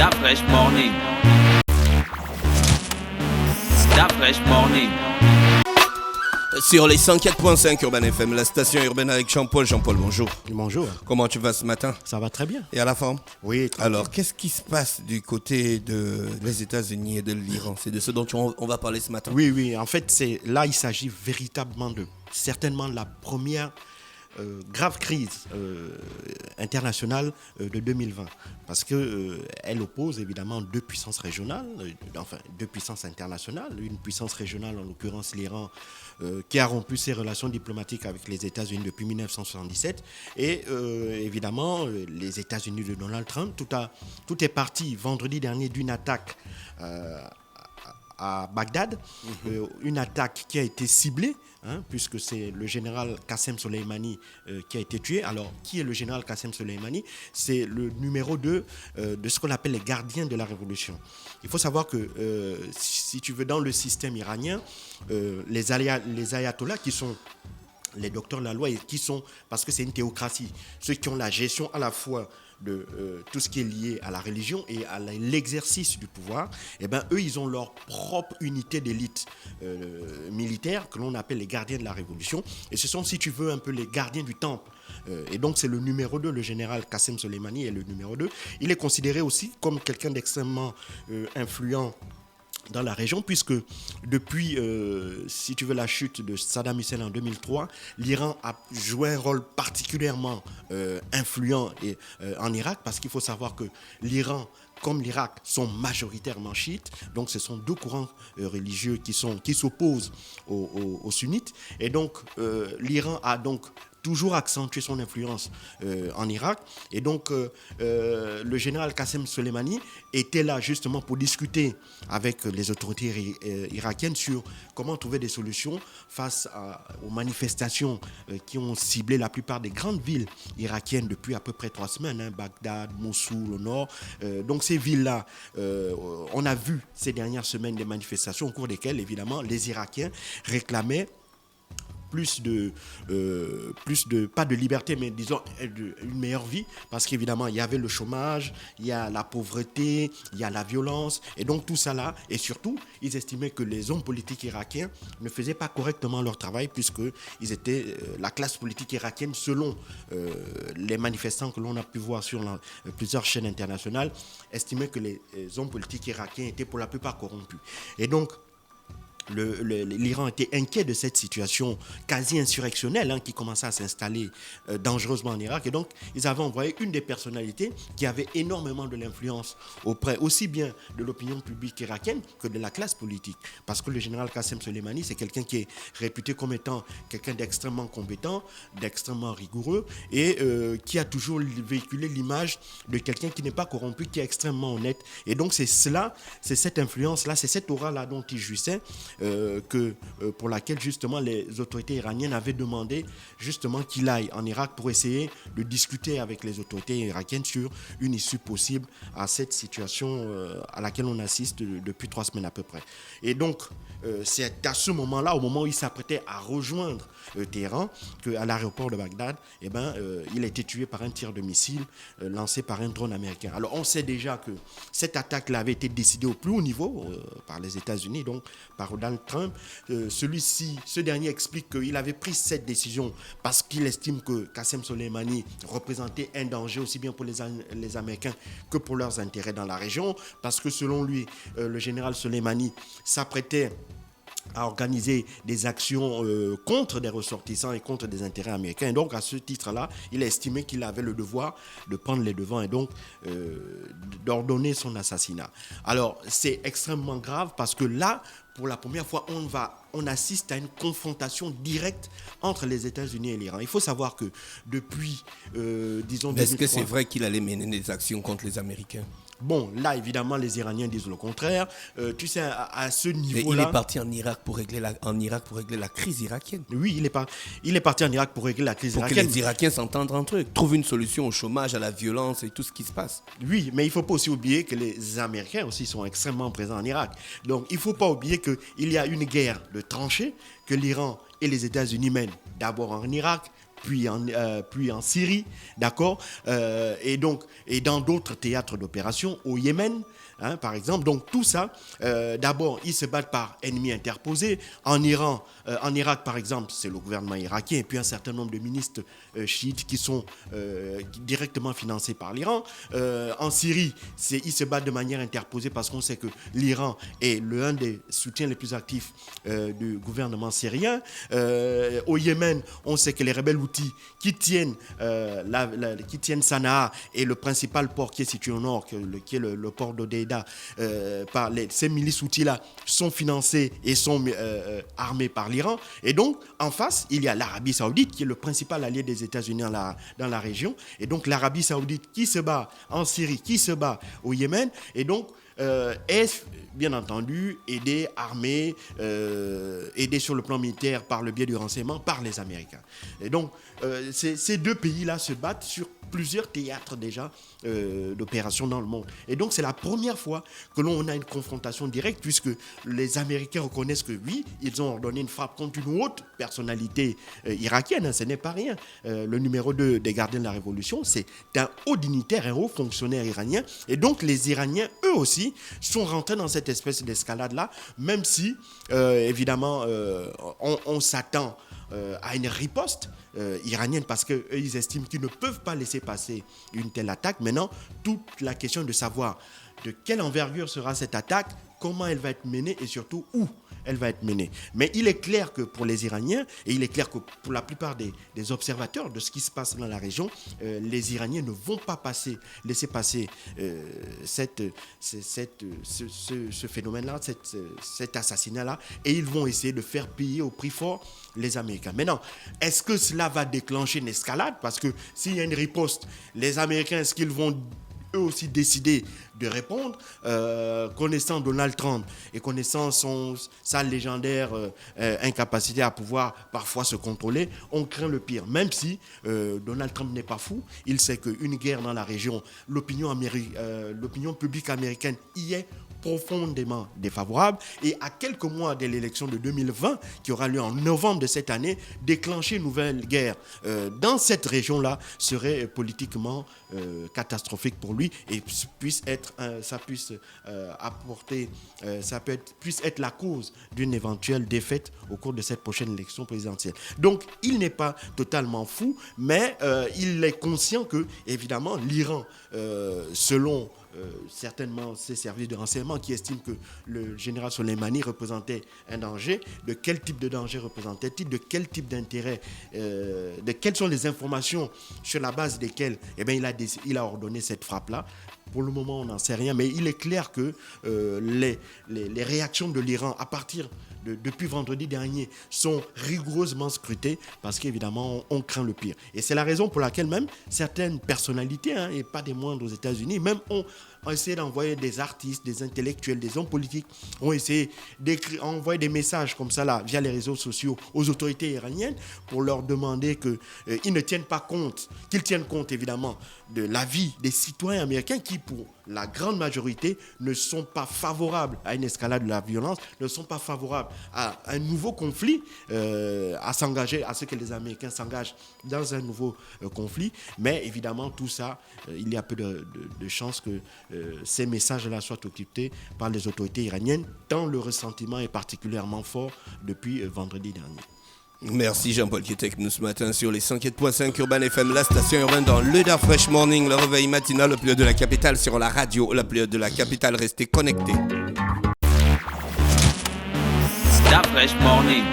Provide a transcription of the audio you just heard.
That fresh morning. That fresh morning. Sur les 104.5 Urban FM, la station urbaine avec Jean-Paul. Jean-Paul, bonjour. Bonjour. Comment tu vas ce matin? Ça va très bien. Et à la forme? Oui, très Alors, bien. qu'est-ce qui se passe du côté des États-Unis et de l'Iran? C'est de ce dont on va parler ce matin. Oui. En fait, là, il s'agit véritablement de certainement la première grave crise internationale de 2020. Parce qu'elle oppose évidemment deux puissances régionales, deux puissances internationales. Une puissance régionale, en l'occurrence l'Iran, qui a rompu ses relations diplomatiques avec les États-Unis depuis 1977. Et évidemment, les États-Unis de Donald Trump. Tout est parti vendredi dernier d'une attaque à Bagdad, une attaque qui a été ciblée, puisque c'est le général Qassem Soleimani qui a été tué. Alors, qui est le général Qassem Soleimani? C'est le numéro 2 de ce qu'on appelle les gardiens de la révolution. Il faut savoir que, si tu veux, dans le système iranien, les ayatollahs qui sont les docteurs de la loi, et qui sont, parce que c'est une théocratie, ceux qui ont la gestion à la fois de tout ce qui est lié à la religion et à l'exercice du pouvoir, eh ben, eux, ils ont leur propre unité d'élite militaire que l'on appelle les gardiens de la révolution. Et ce sont, si tu veux, un peu les gardiens du temple. Et donc, c'est le numéro 2, le général Qassem Soleimani est le numéro 2. Il est considéré aussi comme quelqu'un d'extrêmement influent dans la région, puisque depuis, si tu veux, la chute de Saddam Hussein en 2003, l'Iran a joué un rôle particulièrement influent en Irak, parce qu'il faut savoir que l'Iran comme l'Irak sont majoritairement chiites, donc ce sont deux courants religieux qui s'opposent aux sunnites, et donc l'Iran a donc toujours accentué son influence en Irak. Et donc, le général Qassem Soleimani était là justement pour discuter avec les autorités irakiennes sur comment trouver des solutions face aux manifestations qui ont ciblé la plupart des grandes villes irakiennes depuis à peu près 3 semaines, Bagdad, Mossoul au nord. Donc, ces villes-là, on a vu ces dernières semaines des manifestations au cours desquelles, évidemment, les Irakiens réclamaient pas de liberté, mais disons une meilleure vie, parce qu'évidemment il y avait le chômage, il y a la pauvreté, il y a la violence, et donc tout ça là, et surtout ils estimaient que les hommes politiques irakiens ne faisaient pas correctement leur travail, puisque ils étaient la classe politique irakienne, selon les manifestants que l'on a pu voir sur plusieurs chaînes internationales, estimaient que les hommes politiques irakiens étaient pour la plupart corrompus. Et donc l'Iran était inquiet de cette situation quasi insurrectionnelle qui commençait à s'installer dangereusement en Irak. Et donc, ils avaient envoyé une des personnalités qui avait énormément de l'influence auprès aussi bien de l'opinion publique irakienne que de la classe politique. Parce que le général Qassem Soleimani, c'est quelqu'un qui est réputé comme étant quelqu'un d'extrêmement compétent, d'extrêmement rigoureux et qui a toujours véhiculé l'image de quelqu'un qui n'est pas corrompu, qui est extrêmement honnête. Et donc, c'est cette influence-là, c'est cette aura-là dont il jouissait, pour laquelle justement les autorités iraniennes avaient demandé justement qu'il aille en Irak pour essayer de discuter avec les autorités irakiennes sur une issue possible à cette situation à laquelle on assiste depuis 3 semaines à peu près. Et donc c'est à ce moment-là, au moment où il s'apprêtait à rejoindre Téhéran, qu'à l'aéroport de Bagdad, il a été tué par un tir de missile lancé par un drone américain. Alors on sait déjà que cette attaque-là avait été décidée au plus haut niveau par les États-Unis, donc par Donald Trump. Ce dernier explique qu'il avait pris cette décision parce qu'il estime que Qassem Soleimani représentait un danger aussi bien pour les Américains que pour leurs intérêts dans la région, parce que selon lui, le général Soleimani s'apprêtait à organiser des actions contre des ressortissants et contre des intérêts américains. Et donc, à ce titre-là, il a estimé qu'il avait le devoir de prendre les devants et donc d'ordonner son assassinat. Alors, c'est extrêmement grave parce que là, pour la première fois, on assiste à une confrontation directe entre les États-Unis et l'Iran. Il faut savoir que depuis, disons... Est-ce que c'est vrai qu'il allait mener des actions contre les Américains? Bon, là, évidemment, les Iraniens disent le contraire. Tu sais, à ce niveau-là... Mais il est parti en Irak pour régler la crise irakienne. Oui, il est parti en Irak pour régler la crise irakienne. Pour que les Irakiens s'entendent entre eux, trouvent une solution au chômage, à la violence et tout ce qui se passe. Oui, mais il ne faut pas aussi oublier que les Américains aussi sont extrêmement présents en Irak. Donc, il ne faut pas oublier qu'il y a une guerre de tranchées que l'Iran et les États-Unis mènent d'abord en Irak, puis en Syrie, d'accord, et dans d'autres théâtres d'opération, au Yémen, hein, par exemple. Donc tout ça, d'abord, ils se battent par ennemis interposés. En Irak, par exemple, c'est le gouvernement irakien et puis un certain nombre de ministres chiites qui sont directement financés par l'Iran. En Syrie, ils se battent de manière interposée parce qu'on sait que l'Iran est l'un des soutiens les plus actifs du gouvernement syrien. Au Yémen, on sait que les rebelles houthis qui tiennent Sanaa et le principal port qui est situé au nord, qui est le port d'Odéida, par ces milices houthis-là sont financés et sont armés par l'Iran. Et donc, en face, il y a l'Arabie Saoudite qui est le principal allié des États-Unis dans la région. Et donc, l'Arabie Saoudite qui se bat en Syrie, qui se bat au Yémen, et donc est bien entendu aidé, armé, aidé sur le plan militaire par le biais du renseignement par les Américains. Et donc, ces deux pays-là se battent sur plusieurs théâtres déjà d'opérations dans le monde. Et donc, c'est la première fois que l'on a une confrontation directe, puisque les Américains reconnaissent que oui, ils ont ordonné une frappe contre une haute personnalité irakienne, hein, ce n'est pas rien. Le numéro 2 des gardiens de la Révolution, c'est un haut dignitaire, un haut fonctionnaire iranien. Et donc, les Iraniens, eux aussi, sont rentrés dans cette espèce d'escalade-là, même si, évidemment, on s'attend à une riposte iranienne parce qu'eux, ils estiment qu'ils ne peuvent pas laisser passer une telle attaque. Maintenant, toute la question de savoir de quelle envergure sera cette attaque, comment elle va être menée et surtout où elle va être menée. Mais il est clair que pour les Iraniens, et il est clair que pour la plupart des observateurs de ce qui se passe dans la région, les Iraniens ne vont pas laisser passer ce phénomène-là, cet assassinat-là, et ils vont essayer de faire payer au prix fort les Américains. Maintenant, est-ce que cela va déclencher une escalade? Parce que s'il y a une riposte, les Américains, est-ce qu'ils vont eux aussi décider de répondre, connaissant Donald Trump et connaissant sa légendaire incapacité à pouvoir parfois se contrôler, on craint le pire. Même si Donald Trump n'est pas fou, il sait qu'une guerre dans la région, l'opinion publique américaine y est profondément défavorable, et à quelques mois de l'élection de 2020 qui aura lieu en novembre de cette année, déclencher une nouvelle guerre dans cette région-là serait politiquement catastrophique pour lui et puisse être la cause d'une éventuelle défaite au cours de cette prochaine élection présidentielle. Donc il n'est pas totalement fou, mais il est conscient que évidemment l'Iran, selon certainement ces services de renseignement qui estiment que le général Soleimani représentait un danger. De quel type de danger représentait-il? De quel type d'intérêt? De quelles sont les informations sur la base desquelles il a ordonné cette frappe-là? Pour le moment, on n'en sait rien, mais il est clair que les réactions de l'Iran à partir depuis vendredi dernier sont rigoureusement scrutées parce qu'évidemment, on craint le pire. Et c'est la raison pour laquelle même certaines personnalités, et pas des moindres aux États-Unis, même ont essayé d'envoyer des artistes, des intellectuels, des hommes politiques, ont essayé d'envoyer des messages comme ça là, via les réseaux sociaux aux autorités iraniennes pour leur demander qu'ils ne tiennent pas compte, qu'ils tiennent compte évidemment de l'avis des citoyens américains qui, pour la grande majorité, ne sont pas favorables à une escalade de la violence, ne sont pas favorables à un nouveau conflit, à ce que les Américains s'engagent dans un nouveau conflit. Mais évidemment, tout ça, il y a peu de chances que ces messages-là soient occultés par les autorités iraniennes, tant le ressentiment est particulièrement fort depuis vendredi dernier. Merci Jean-Paul qui était avec nous ce matin sur les 104.5 Urban FM, la station urbaine dans le Da Fresh Morning, le réveil matinal le plus haut de la capitale sur la radio, la plus haute de la capitale, restez connectés. Da Fresh Morning.